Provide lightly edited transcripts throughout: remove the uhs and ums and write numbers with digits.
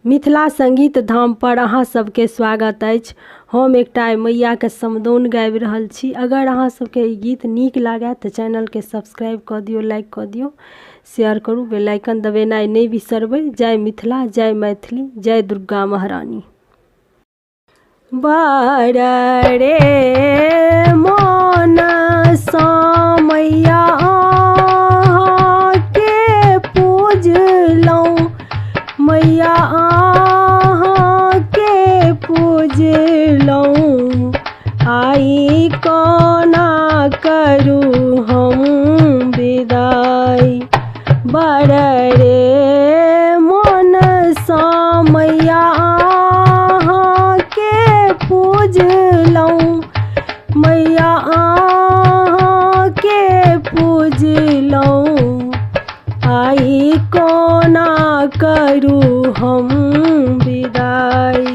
मिथिला संगीत धाम पर अहाँ सबके स्वागत अछि। हम एकटा मैया के समदाउन गाबि रहल छी। अगर अहाँ सबके ई गीत नीक लागे तऽ चैनल के सब्सक्राइब कऽ दियौ, लाइक कऽ दियौ, शेयर करू, बेल आइकन दबेनाइ नहि बिसरबै। जय मिथिला, जय मैथिली, जय दुर्गा महारानी। बड़ रे मोन सँ मैया के पूजलहुँ, मैया के पूजलहुँ। आई कोना करू हम विदाई, बड़ रे मोन सँ मैया के पूजलहुँ, मैया के पूजलहुँ। आई कोना करू हम विदाई,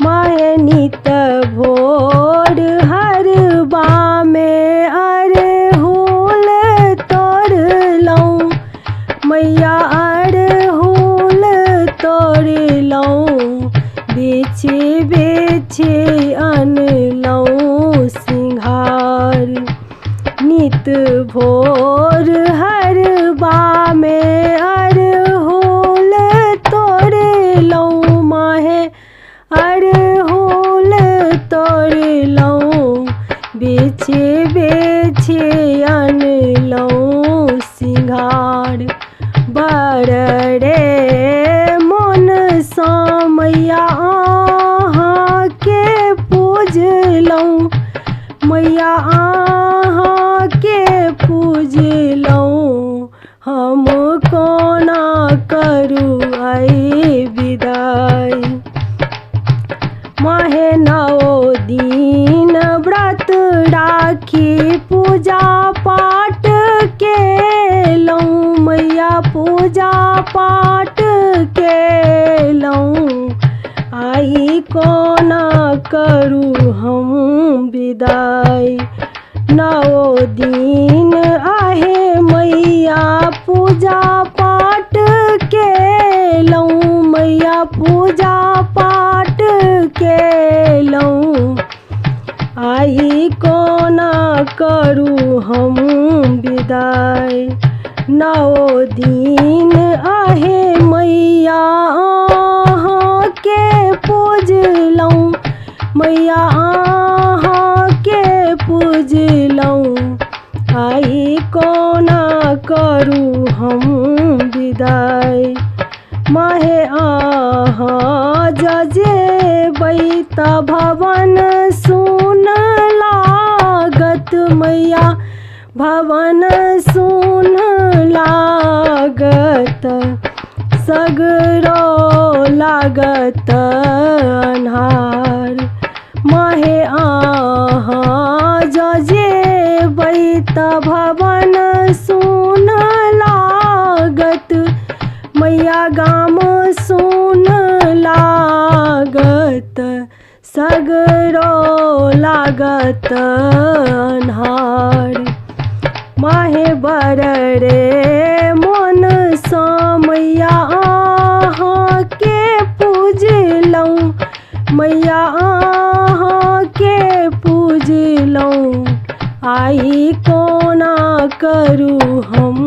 माहे नित भोर हरबा में अरहुल तोड़लहुँ, मैया अरहुल तोड़लहुँ। बिछि बिछि अनलहुँ सिंघार, नित भोर हरबा में अरहुल तोड़लहुँ, माहे अरहुल तोड़लहुँ। बिछि बिछि अनलहुँ सिंघार, बड़ रे मोन सँ मैया के पूजलहुँ, मैया के पूजलहुँ। हम कोना करू आई विदाई, माहे 9 दिन व्रत राखी पूजा पाठ केलहुँ, मैया पूजा पाठ केलहुँ। आई कोना करू हम विदाई, 9 दिन आहे मैया पूजा पाठ केलहुँ, मैया पूजा पाठ केलहुँ। आई कोना करू हम विदाई, 9 दिन आहे मैया के पूजलहुँ, मैया के पूजलहुँ। आई कोना करू हम विदाई, माहे जेबै त भवन सुन लागत, मैया भवन सुन लागत। सगरो लागत अन्हार, माहे जेबै त भवन सुन लागत, मैया गाम सुन लागत। सगरो लागत अन्हार, माहे बड़ रे मोन सँ मैया के पूजलहुँ, मैया के पूजलहुँ। आई कोना करू हम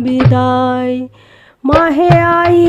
विदाई, माहे आई